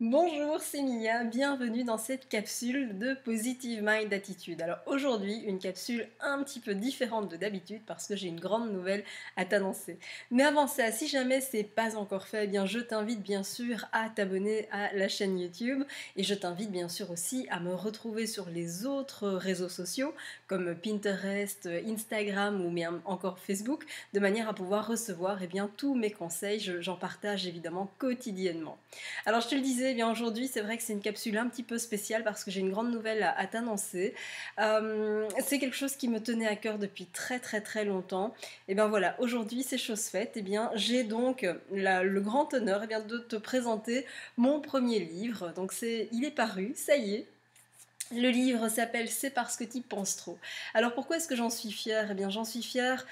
Bonjour, c'est Mia, bienvenue dans cette capsule de Positive Mind Attitude. Alors aujourd'hui, une capsule un petit peu différente de d'habitude parce que j'ai une grande nouvelle à t'annoncer. Mais avant ça, si jamais c'est pas encore fait, eh bien je t'invite bien sûr à t'abonner à la chaîne YouTube et je t'invite bien sûr aussi à me retrouver sur les autres réseaux sociaux comme Pinterest, Instagram ou bien encore Facebook de manière à pouvoir recevoir bien tous mes conseils. J'en partage évidemment quotidiennement. Alors je te le disais, eh bien aujourd'hui c'est vrai que c'est une capsule un petit peu spéciale parce que j'ai une grande nouvelle à t'annoncer. C'est quelque chose qui me tenait à cœur depuis très très très longtemps. Et bien voilà, aujourd'hui c'est chose faite. Et bien j'ai donc le grand honneur de te présenter mon premier livre. Donc il est paru, ça y est. Le livre s'appelle C'est parce que tu penses trop. Alors pourquoi est-ce que j'en suis fière? Eh bien j'en suis fière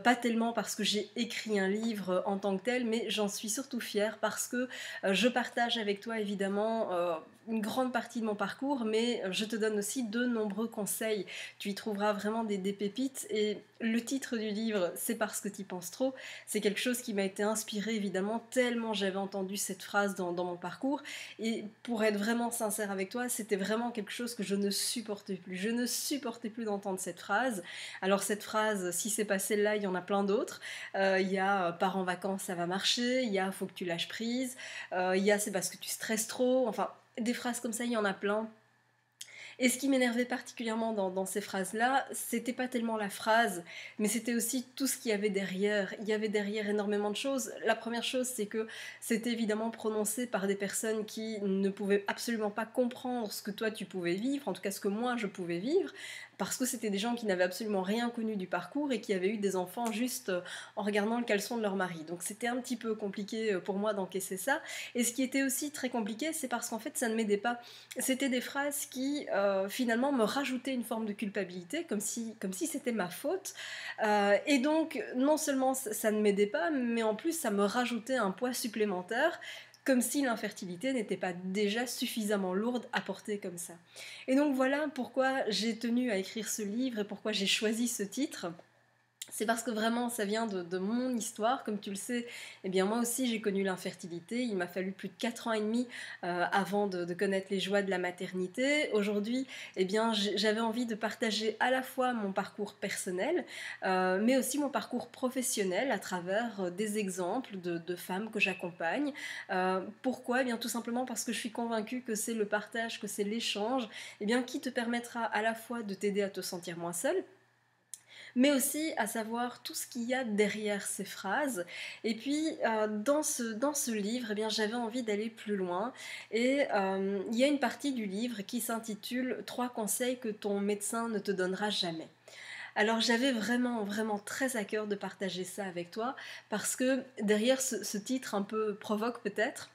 pas tellement parce que j'ai écrit un livre en tant que tel, mais j'en suis surtout fière parce que je partage avec toi évidemment une grande partie de mon parcours, mais je te donne aussi de nombreux conseils. Tu y trouveras vraiment des pépites et le titre du livre C'est parce que tu penses trop. C'est quelque chose qui m'a été inspiré évidemment tellement j'avais entendu cette phrase dans mon parcours et pour être vraiment sincère avec toi, c'était vraiment quelque chose que je ne supportais plus. Je ne supportais plus d'entendre cette phrase. Alors cette phrase, si c'est pas celle-là, il y en a plein d'autres. Il y a pars en vacances, ça va marcher. Il y a faut que tu lâches prise. Il y a c'est parce que tu stresses trop. Enfin, des phrases comme ça, il y en a plein. Et ce qui m'énervait particulièrement dans ces phrases-là, c'était pas tellement la phrase, mais c'était aussi tout ce qu'il y avait derrière. Il y avait derrière énormément de choses. La première chose, c'est que c'était évidemment prononcé par des personnes qui ne pouvaient absolument pas comprendre ce que toi tu pouvais vivre, en tout cas ce que moi je pouvais vivre, parce que c'était des gens qui n'avaient absolument rien connu du parcours et qui avaient eu des enfants juste en regardant le caleçon de leur mari. Donc c'était un petit peu compliqué pour moi d'encaisser ça. Et ce qui était aussi très compliqué, c'est parce qu'en fait ça ne m'aidait pas. C'était des phrases qui finalement me rajoutaient une forme de culpabilité, comme si c'était ma faute. Et donc non seulement ça ne m'aidait pas, mais en plus ça me rajoutait un poids supplémentaire comme si l'infertilité n'était pas déjà suffisamment lourde à porter comme ça. Et donc voilà pourquoi j'ai tenu à écrire ce livre et pourquoi j'ai choisi ce titre. C'est parce que vraiment ça vient de mon histoire, comme tu le sais, eh bien moi aussi j'ai connu l'infertilité, il m'a fallu plus de 4 ans et demi avant de connaître les joies de la maternité. Aujourd'hui, eh bien j'avais envie de partager à la fois mon parcours personnel, mais aussi mon parcours professionnel à travers des exemples de femmes que j'accompagne. Pourquoi? Eh bien tout simplement parce que je suis convaincue que c'est le partage, que c'est l'échange, eh bien qui te permettra à la fois de t'aider à te sentir moins seule, mais aussi à savoir tout ce qu'il y a derrière ces phrases. Et puis dans ce livre, eh bien, j'avais envie d'aller plus loin. Et il y a une partie du livre qui s'intitule 3 conseils que ton médecin ne te donnera jamais. Alors j'avais vraiment, vraiment très à cœur de partager ça avec toi, parce que derrière ce titre un peu provoque peut-être,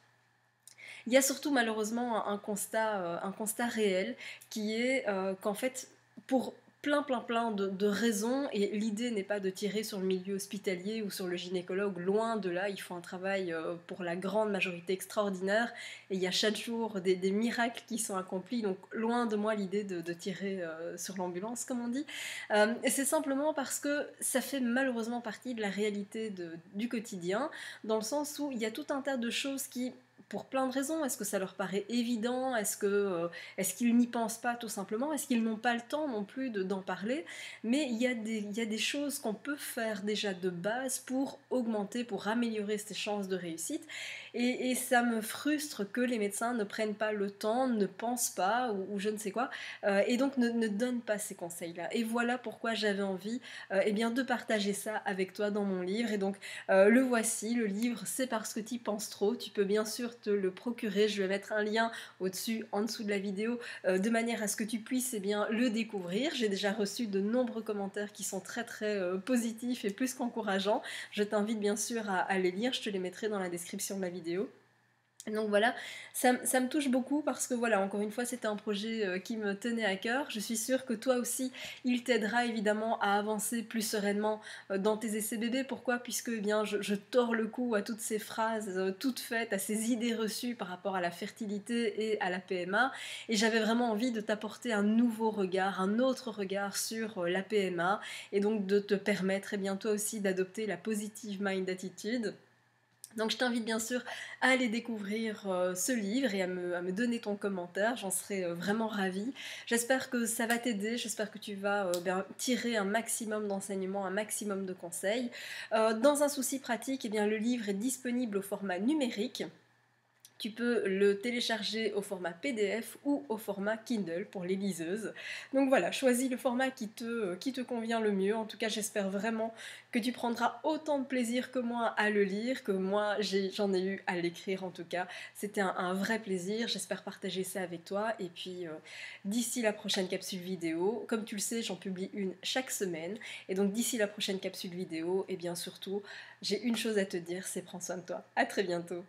il y a surtout malheureusement un constat réel qui est qu'en fait, pour plein de raisons, et l'idée n'est pas de tirer sur le milieu hospitalier ou sur le gynécologue, loin de là, il faut un travail pour la grande majorité extraordinaire, et il y a chaque jour des miracles qui sont accomplis, donc loin de moi l'idée de tirer sur l'ambulance, comme on dit. Et c'est simplement parce que ça fait malheureusement partie de la réalité du quotidien, dans le sens où il y a tout un tas de choses qui pour plein de raisons. Est-ce que ça leur paraît évident? Est-ce qu'ils n'y pensent pas tout simplement? Est-ce qu'ils n'ont pas le temps non plus d'en parler? Mais il y a des choses qu'on peut faire déjà de base pour augmenter, pour améliorer ses chances de réussite. Et ça me frustre que les médecins ne prennent pas le temps, ne pensent pas ou je ne sais quoi, et donc ne donnent pas ces conseils-là. Et voilà pourquoi j'avais envie eh bien, de partager ça avec toi dans mon livre. Et donc le voici, le livre C'est parce que tu penses trop. Tu peux bien sûr te le procurer. Je vais mettre un lien au-dessus, en dessous de la vidéo, de manière à ce que tu puisses bien, le découvrir. J'ai déjà reçu de nombreux commentaires qui sont très très positifs et plus qu'encourageants. Je t'invite bien sûr à les lire. Je te les mettrai dans la description de la vidéo. Donc voilà, ça me touche beaucoup parce que voilà, encore une fois, c'était un projet qui me tenait à cœur. Je suis sûre que toi aussi, il t'aidera évidemment à avancer plus sereinement dans tes essais bébés. Pourquoi? Puisque eh bien, je tords le cou à toutes ces phrases toutes faites, à ces idées reçues par rapport à la fertilité et à la PMA. Et j'avais vraiment envie de t'apporter un nouveau regard, un autre regard sur la PMA et donc de te permettre eh bien, toi aussi d'adopter la positive mind attitude. Donc je t'invite bien sûr à aller découvrir ce livre et à me donner ton commentaire, j'en serais vraiment ravie. J'espère que ça va t'aider, j'espère que tu vas tirer un maximum d'enseignements, un maximum de conseils. Dans un souci pratique, eh bien, le livre est disponible au format numérique. Tu peux le télécharger au format PDF ou au format Kindle pour les liseuses. Donc voilà, choisis le format qui te convient le mieux. En tout cas, j'espère vraiment que tu prendras autant de plaisir que moi à le lire, que moi j'en ai eu à l'écrire en tout cas. C'était un vrai plaisir, j'espère partager ça avec toi. Et puis d'ici la prochaine capsule vidéo, comme tu le sais, j'en publie une chaque semaine. Et donc d'ici la prochaine capsule vidéo, et bien surtout, j'ai une chose à te dire, c'est prends soin de toi. À très bientôt.